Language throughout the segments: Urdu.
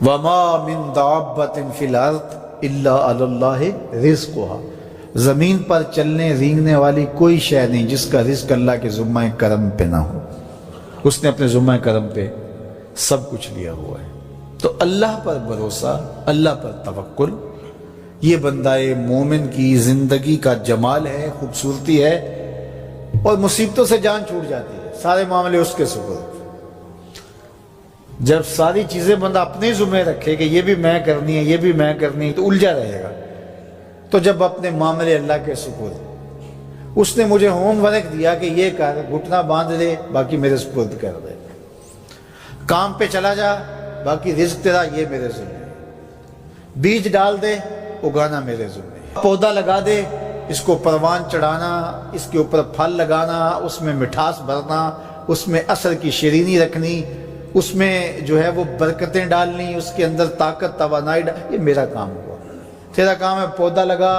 وما من دابۃ فی الارض الا علی اللہ رزقها، زمین پر چلنے رینگنے والی کوئی شے نہیں جس کا رزق اللہ کے ذمہ کرم پہ نہ ہو۔ اس نے اپنے ذمہ کرم پہ سب کچھ لیا ہوا ہے۔ تو اللہ پر بھروسہ، اللہ پر توکل، یہ بندہ مومن کی زندگی کا جمال ہے، خوبصورتی ہے، اور مصیبتوں سے جان چھوٹ جاتی ہے، سارے معاملے اس کے سپرد۔ جب ساری چیزیں بندہ اپنے ذمہ رکھے کہ یہ بھی میں کرنی ہے، یہ بھی میں کرنی ہے، تو الجھا رہے گا۔ تو جب اپنے معاملے اللہ کے سپرد، اس نے مجھے ہوم ورک دیا کہ یہ کر، گھٹنا باندھ دے، باقی میرے سپرد کر دے، کام پہ چلا جا، باقی رزق تیرا، یہ میرے ذمہ ہے، بیج ڈال دے، اگانا میرے ذمہ ہے، پودا لگا دے، اس کو پروان چڑھانا، اس کے اوپر پھل لگانا، اس میں مٹھاس بھرنا، اس میں اثر کی شیرینی رکھنی، اس میں جو ہے وہ برکتیں ڈالنی، اس کے اندر طاقت توانائی یہ میرا کام ہوا۔ تیرا کام ہے پودا لگا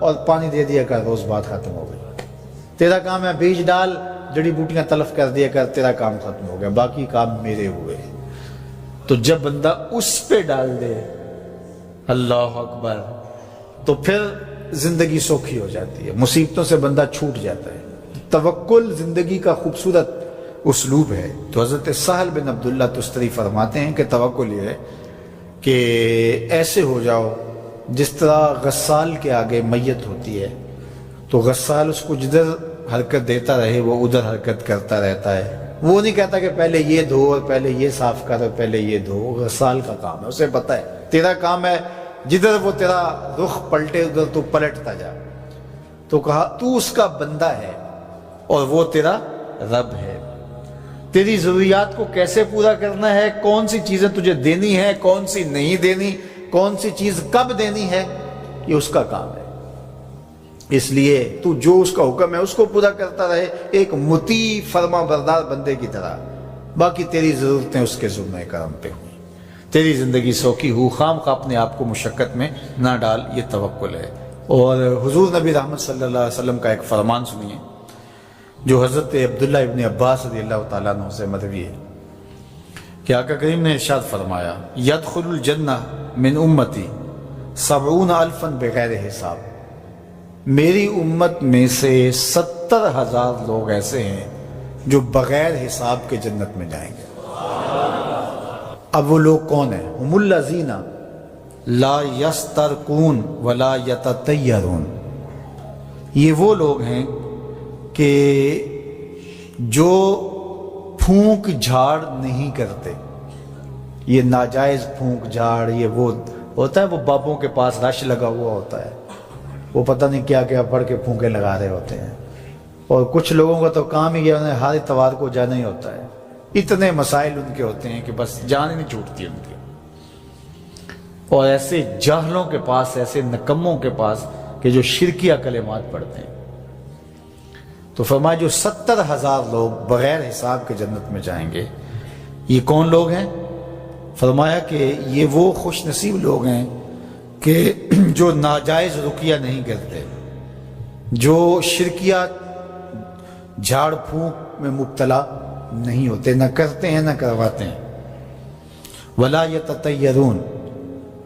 اور پانی دے دیا کر، روز بات ختم ہو گئی۔ تیرا کام ہے بیج ڈال، جڑی بوٹیاں تلف کر دیا کر، تیرا کام ختم ہو گیا، باقی کام میرے ہوئے۔ تو جب بندہ اس پہ ڈال دے، اللہ اکبر، تو پھر زندگی سوکھی ہو جاتی ہے، مصیبتوں سے بندہ چھوٹ جاتا ہے۔ توکل زندگی کا خوبصورت اسلوب ہے۔ تو حضرت سہل بن عبداللہ تستری فرماتے ہیں کہ توکل یہ ہے کہ ایسے ہو جاؤ جس طرح غسال کے آگے میت ہوتی ہے تو غسال اس کو جدھر حرکت دیتا رہے وہ ادھر حرکت کرتا رہتا ہے، وہ نہیں کہتا کہ پہلے یہ دھو اور پہلے یہ صاف کر اور پہلے یہ دھو۔ غسال کا کام ہے، اسے پتہ ہے تیرا کام ہے جدھر وہ تیرا رخ پلٹے ادھر تو پلٹتا جا۔ تو کہا تو اس کا بندہ ہے اور وہ تیرا رب ہے، تیری ضروریات کو کیسے پورا کرنا ہے، کون سی چیزیں تجھے دینی ہے، کون سی نہیں دینی، کون سی چیز کب دینی ہے، یہ اس کا کام ہے۔ اس لیے تو جو اس کا حکم ہے اس کو پورا کرتا رہے، ایک مطیع فرما بردار بندے کی طرح، باقی تیری ضرورتیں اس کے ذمہ کرم پہ ہوئی، تیری زندگی سوکھی ہو، خام خواہ اپنے آپ کو مشقت میں نہ ڈال، یہ توکل ہے۔ اور حضور نبی رحمت صلی اللہ علیہ وسلم کا ایک فرمان سنیے جو حضرت عبداللہ ابن عباس رضی اللہ تعالیٰ عنہ سے مروی ہے کہ آقا کریم نے ارشاد فرمایا، یدخل الجنہ من امتی 70,000 بغیر حساب، میری امت میں سے 70,000 لوگ ایسے ہیں جو بغیر حساب کے جنت میں جائیں گے۔ اب وہ لوگ کون ہیں؟ ہم الذین لا یسترقون ولا یتطیرون، یہ وہ لوگ ہیں کہ جو پھونک جھاڑ نہیں کرتے۔ یہ ناجائز پھونک جھاڑ، یہ وہ ہوتا ہے، وہ بابوں کے پاس رش لگا ہوا ہوتا ہے، وہ پتہ نہیں کیا کیا پڑھ کے پھونکے لگا رہے ہوتے ہیں، اور کچھ لوگوں کا تو کام ہی انہیں ہر اتوار کو جانا ہی ہوتا ہے، اتنے مسائل ان کے ہوتے ہیں کہ بس جان ہی نہیں چھوٹتی ان کی۔ اور ایسے جاہلوں کے پاس، ایسے نکموں کے پاس کہ جو شرکیہ کلمات پڑھتے ہیں۔ تو فرمایا جو 70,000 لوگ بغیر حساب کے جنت میں جائیں گے، یہ کون لوگ ہیں؟ فرمایا کہ یہ وہ خوش نصیب لوگ ہیں کہ جو ناجائز رقیہ نہیں کرتے، جو شرکیہ جھاڑ پھونک میں مبتلا نہیں ہوتے، نہ کرتے ہیں نہ کرواتے ہیں، ولا یتطیرون،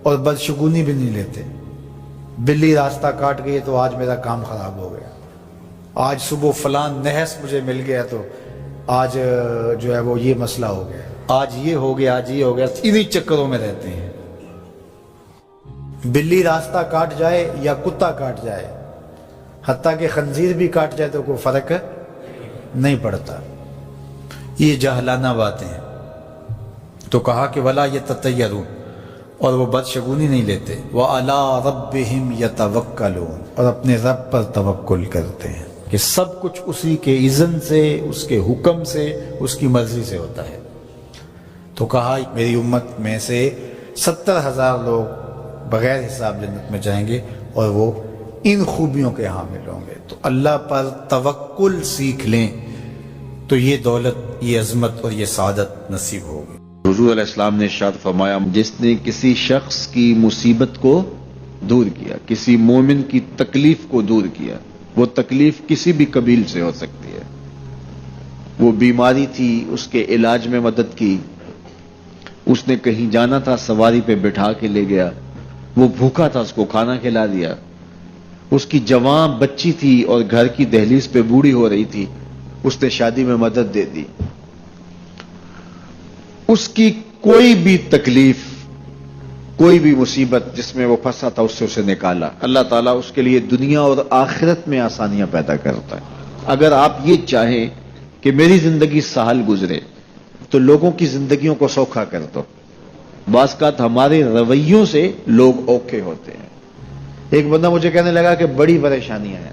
اور بدشگونی بھی نہیں لیتے۔ بلی راستہ کاٹ گئی تو آج میرا کام خراب ہو گیا، آج صبح فلان نحس مجھے مل گیا تو آج جو ہے وہ یہ مسئلہ ہو گیا، آج یہ ہو گیا، آج یہ ہو گیا، انہی چکروں میں رہتے ہیں۔ بلی راستہ کاٹ جائے یا کتا کاٹ جائے، حتیٰ کہ خنزیر بھی کاٹ جائے تو کوئی فرق نہیں پڑتا، یہ جاہلانہ باتیں ہیں۔ تو کہا کہ ولا یتطیرون، اور وہ بدشگونی نہیں لیتے، وَعَلَىٰ رَبِّهِمْ يَتَوَكَّلُونَ، اور اپنے رب پر توکل کرتے ہیں کہ سب کچھ اسی کے اذن سے، اس کے حکم سے، اس کی مرضی سے ہوتا ہے۔ تو کہا میری امت میں سے 70,000 لوگ بغیر حساب جنت میں جائیں گے اور وہ ان خوبیوں کے حامل ہوں گے۔ تو اللہ پر توکل سیکھ لیں تو یہ دولت، یہ عظمت اور یہ سعادت نصیب ہوگی۔ حضور علیہ السلام نے ارشاد فرمایا، جس نے کسی شخص کی مصیبت کو دور کیا، کسی مومن کی تکلیف کو دور کیا، وہ تکلیف کسی بھی قبیل سے ہو سکتی ہے، وہ بیماری تھی، اس کے علاج میں مدد کی، اس نے کہیں جانا تھا، سواری پہ بٹھا کے لے گیا، وہ بھوکا تھا، اس کو کھانا کھلا دیا۔ اس کی جوان بچی تھی اور گھر کی دہلیز پہ بوڑھی ہو رہی تھی، اس نے شادی میں مدد دے دی۔ اس کی کوئی بھی تکلیف، کوئی بھی مصیبت جس میں وہ پھنسا تھا، اس سے اسے نکالا۔ اللہ تعالیٰ اس کے لیے دنیا اور آخرت میں آسانیاں پیدا کرتا ہے۔ اگر آپ یہ چاہیں کہ میری زندگی سہل گزرے تو لوگوں کی زندگیوں کو سوکھا کر دو۔ بعض اوقات ہمارے رویوں سے لوگ اوکھے ہوتے ہیں۔ ایک بندہ مجھے کہنے لگا کہ بڑی پریشانیاں ہیں،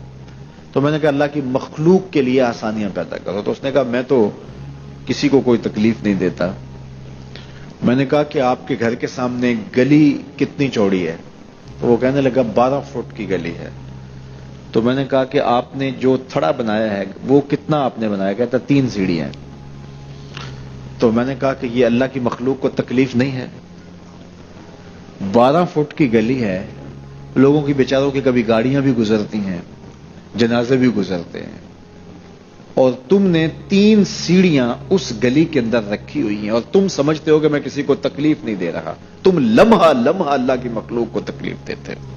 تو میں نے کہا اللہ کی مخلوق کے لیے آسانیاں پیدا کرو۔ تو اس نے کہا میں تو کسی کو کوئی تکلیف نہیں دیتا۔ میں نے کہا کہ آپ کے گھر کے سامنے گلی کتنی چوڑی ہے؟ تو وہ کہنے لگا 12 فٹ کی گلی ہے۔ تو میں نے کہا کہ آپ نے جو تھڑا بنایا ہے وہ کتنا آپ نے بنایا؟ کہتا 3 سیڑھیاں ہیں۔ تو میں نے کہا کہ یہ اللہ کی مخلوق کو تکلیف نہیں ہے؟ 12 فٹ کی گلی ہے، لوگوں کی بیچاروں کی کبھی گاڑیاں بھی گزرتی ہیں، جنازے بھی گزرتے ہیں، اور تم نے 3 سیڑھیاں اس گلی کے اندر رکھی ہوئی ہیں، اور تم سمجھتے ہو کہ میں کسی کو تکلیف نہیں دے رہا، تم لمحہ لمحہ اللہ کی مخلوق کو تکلیف دیتے ہو۔